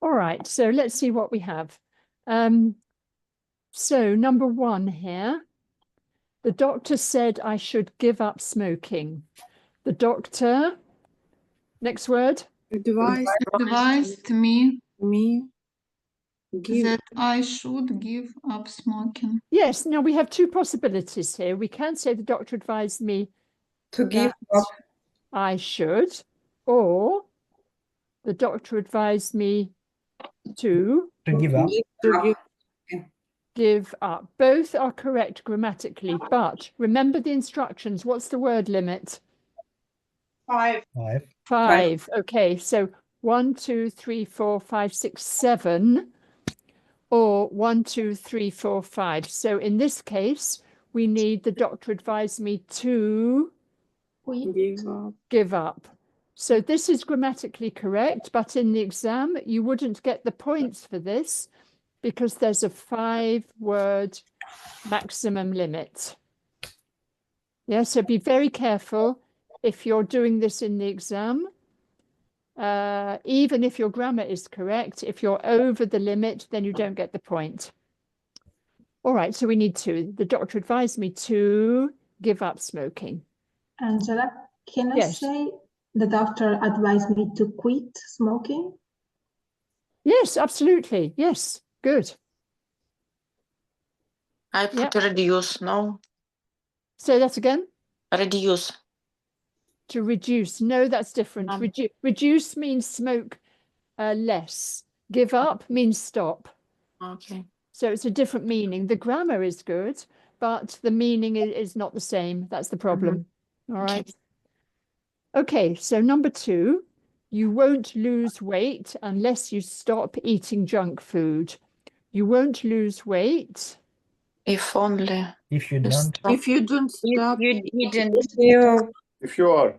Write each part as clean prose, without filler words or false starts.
All right, so let's see what we have. So number 1 here. The doctor said I should give up smoking. The doctor, next word. Advised me Give. that I should give up smoking. Yes, now we have 2 possibilities here. We can say the doctor advised me To give that up. I should, or the doctor advised me to give up. give up. Both are correct grammatically, but remember the instructions. What's the word limit? 5. 5. Okay, so 1, 2, 3, 4, 5, 6, 7, or 1, 2, 3, 4, 5. So in this case, we need the doctor advised me to give up. So this is grammatically correct, but in the exam, you wouldn't get the points for this because there's a 5-word maximum limit. Yeah, so be very careful if you're doing this in the exam. Even if your grammar is correct, if you're over the limit, then you don't get the point. All right, so we need to. The doctor advised me to give up smoking. Angela, can I Yes. say the doctor advised me to quit smoking? Yes, absolutely. Yes, good. I put reduce, no? Say that again. Reduce. To reduce. No, that's different. Reduce means smoke less. Give up means stop. Okay. So it's a different meaning. The grammar is good, but the meaning is not the same. That's the problem. All right. Okay, so number 2, you won't lose weight unless you stop eating junk food. You won't lose weight. If only. If you don't. If you don't stop. You didn't. If you are.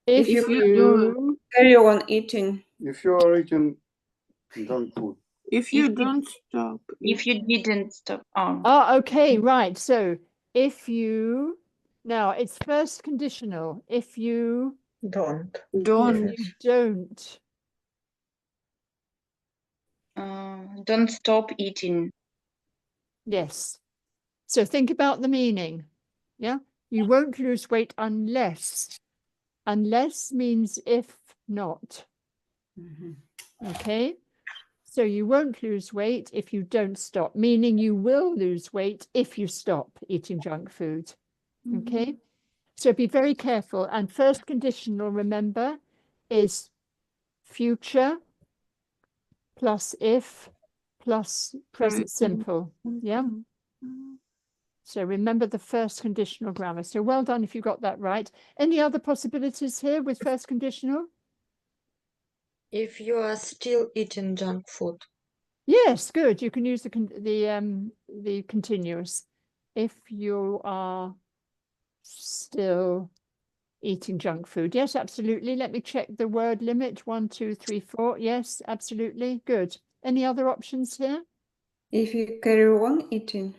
If you Carry on eating. If you are eating junk food. If you don't stop. If you didn't stop. Oh. Ah, okay, right. So if you, now it's first conditional. If you Don't. if you don't. Don't stop eating. Yes. So think about the meaning. Yeah. You won't lose weight unless. Unless means if not. Okay. So you won't lose weight if you don't stop, meaning you will lose weight if you stop eating junk food. Okay. So be very careful. And first conditional, remember, is future plus if plus present simple. Yeah. So remember the first conditional grammar. So well done if you got that right. Any other possibilities here with first conditional? If you are still eating junk food. Yes, good. You can use the continuous. If you are still eating junk food. Yes, absolutely. Let me check the word limit. 1, 2, 3, 4. Yes, absolutely. Good. Any other options here? If you carry on eating.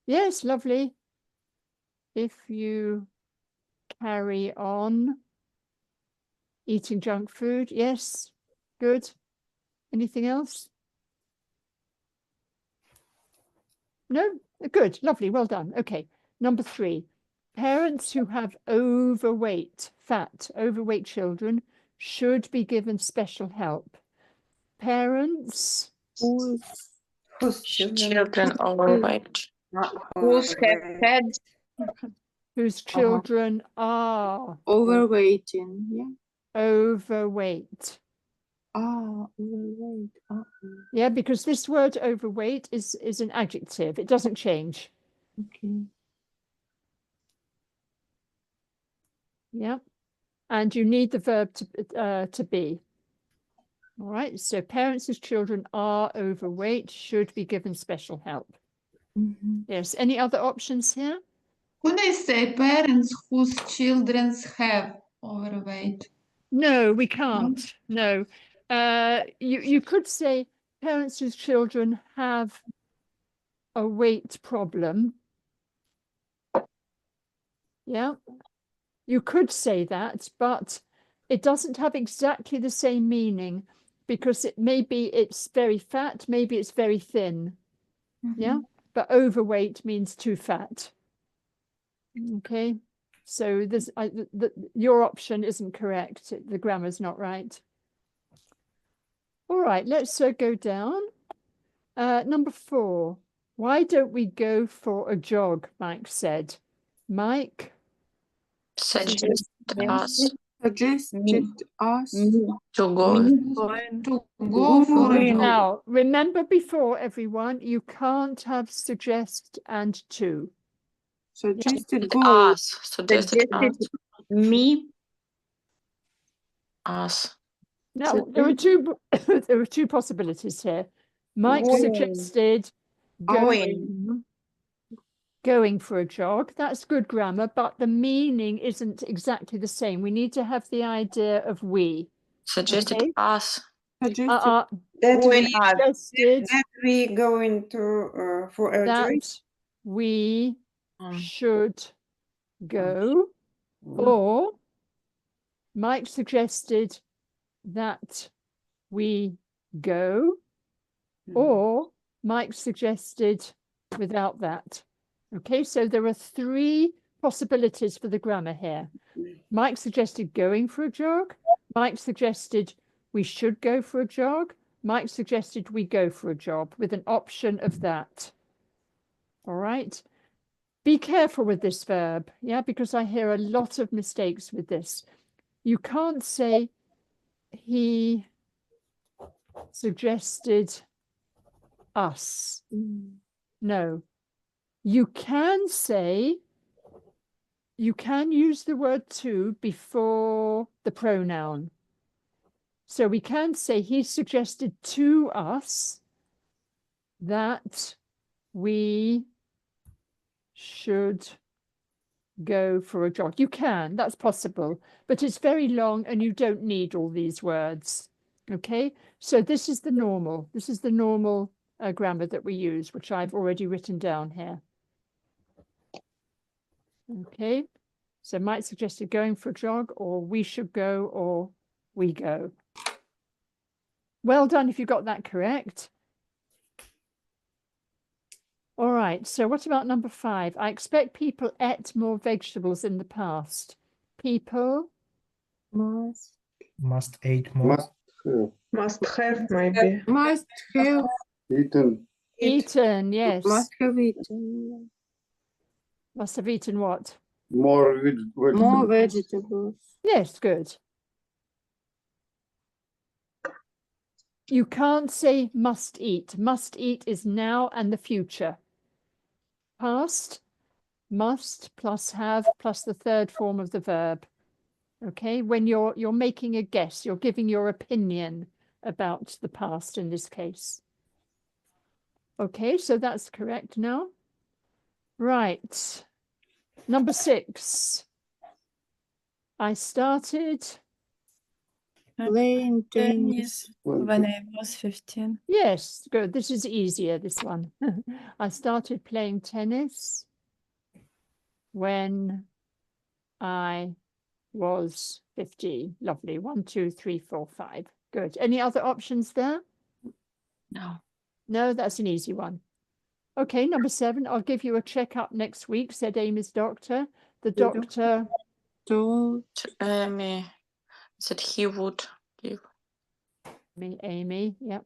Yes, lovely. If you carry on eating junk food. Yes, good. Anything else? No? Good, lovely, well done. Okay, number 3. Parents who have overweight children should be given special help. Parents Whose Children overweight. Whose have had. whose children are overweighting. Yeah. overweight. Overweight. Yeah, because this word overweight is an adjective. It doesn't change. Okay. Yeah. And you need the verb to be. All right. So parents whose children are overweight should be given special help. Yes. Any other options here? Could I say parents whose children have overweight? No, we can't. No. You could say parents whose children have a weight problem. Yeah. You could say that, but it doesn't have exactly the same meaning because it's very fat, maybe it's very thin. Yeah, but overweight means too fat. Okay, so this your option isn't correct. The grammar's not right. All right, let's go down. Number 4. Why don't we go for a jog? Mike said. Mike. Suggest us Suggested us to go. To go for a jog. Now, remember before, everyone, you can't have suggest and to. suggested go. Us. Suggested us. Me. Us. Now, there are two possibilities here. Mike Going. suggested going for a jog. That's good grammar, but the meaning isn't exactly the same. We need to have the idea of we. Suggested Okay. us. Suggested That Going suggested we going to for a that joy. we Mm. should go, or Mike suggested that we go, or Mike suggested without that. Okay, so there are 3 possibilities for the grammar here. Mike suggested going for a jog. Mike suggested we should go for a jog. Mike suggested we go for a jog with an option of that. All right. Be careful with this verb, yeah, because I hear a lot of mistakes with this. You can't say he suggested us. No. You can say, you can use the word to before the pronoun. So we can say he suggested to us that we should go for a jog. You can, that's possible, but it's very long and you don't need all these words. Okay, so this is the normal. This is the normal grammar that we use, which I've already written down here. Okay, so Mike suggested going for a jog, or we should go, or we go. Well done if you got that correct. All right, so what about number 5? I expect people ate more vegetables in the past. People Must eat more. Must have Must have, maybe. Must have eaten, yes. must have eaten Must have eaten what? more more vegetables. Yes, good. You can't say must eat. Must eat is now and the future. Past, must plus have plus the 3rd form of the verb. Okay, when you're making a guess, you're giving your opinion about the past in this case. Okay, so that's correct now. Right. Number 6. I started. Playing tennis. When I was 15. Yes, good. This is easier, this one. I started playing tennis when I was 15. Lovely. 1, 2, 3, 4, 5. Good. Any other options there? No. No, that's an easy one. Okay, number 7. I'll give you a checkup next week, said Amy's doctor. The doctor Told Amy said he would give. Amy, yep.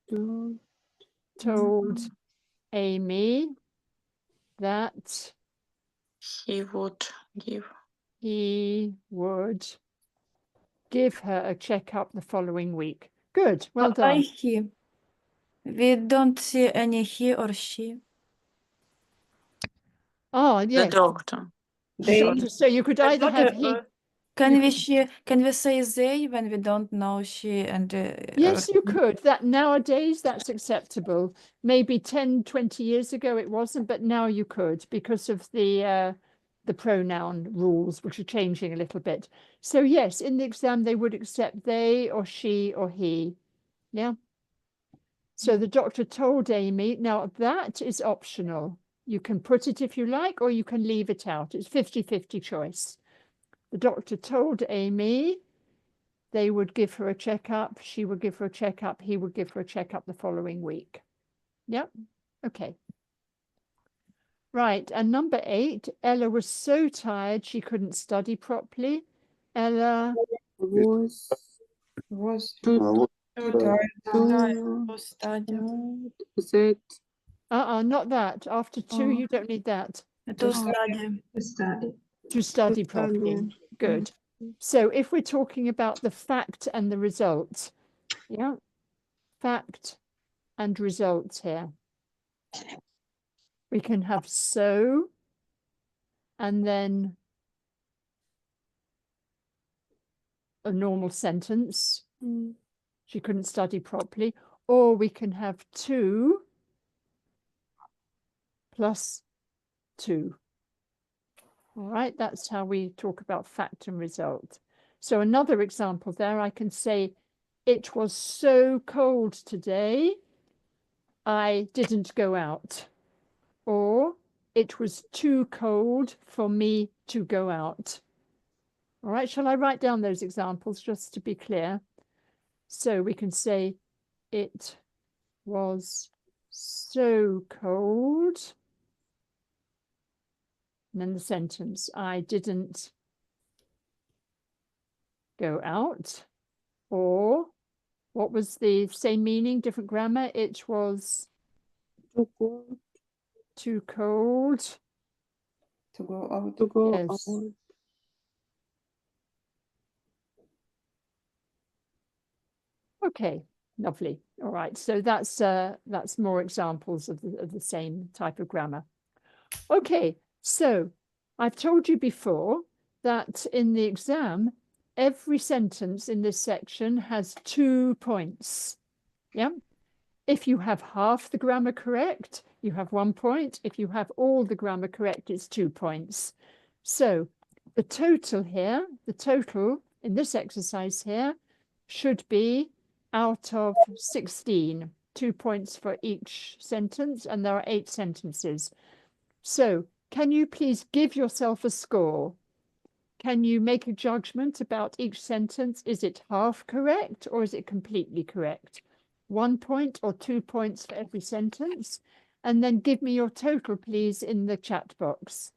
told Told Amy that He would give. he would give her a checkup the following week. Good, well I done. he. We don't see any he or she. Oh, The yes. doctor. Doctor. So you could either have he. Can we say they when we don't know she and Yes, you could. That nowadays that's acceptable. Maybe 10, 20 years ago it wasn't, but now you could because of the pronoun rules, which are changing a little bit. So yes, in the exam they would accept they or she or he. Yeah. So the doctor told Amy, now that is optional. You can put it if you like, or you can leave it out. It's 50-50 choice. The doctor told Amy they would give her a checkup, she would give her a checkup, he would give her a checkup the following week. Yep, okay. Right, and number 8, Ella was so tired she couldn't study properly. Ella Was Too Uh, tired to to study. that not that. After 2, Oh. you don't need that. To Just study. To study. to study properly. study. Good. So if we're talking about the fact and the result, yeah, fact and results here, we can have so and then a normal sentence. Mm. She couldn't study properly. Or we can have 2 plus 2. All right, that's how we talk about fact and result. So another example there, I can say, it was so cold today, I didn't go out. Or it was too cold for me to go out. All right, shall I write down those examples just to be clear? So we can say, it was so cold. And then the sentence, I didn't go out. Or what was the same meaning, different grammar? It was To go too cold To go out. to go Yes. out. Okay, lovely. All right, so that's more examples of the same type of grammar. Okay, so I've told you before that in the exam, every sentence in this section has 2 points. Yeah. If you have half the grammar correct, you have 1 point. If you have all the grammar correct, it's 2 points. So the total here, the total in this exercise here should be out of 16, 2 points for each sentence, and there are 8 sentences. So can you please give yourself a score? Can you make a judgment about each sentence? Is it half correct or is it completely correct? 1 point or 2 points for every sentence? And then give me your total, please, in the chat box.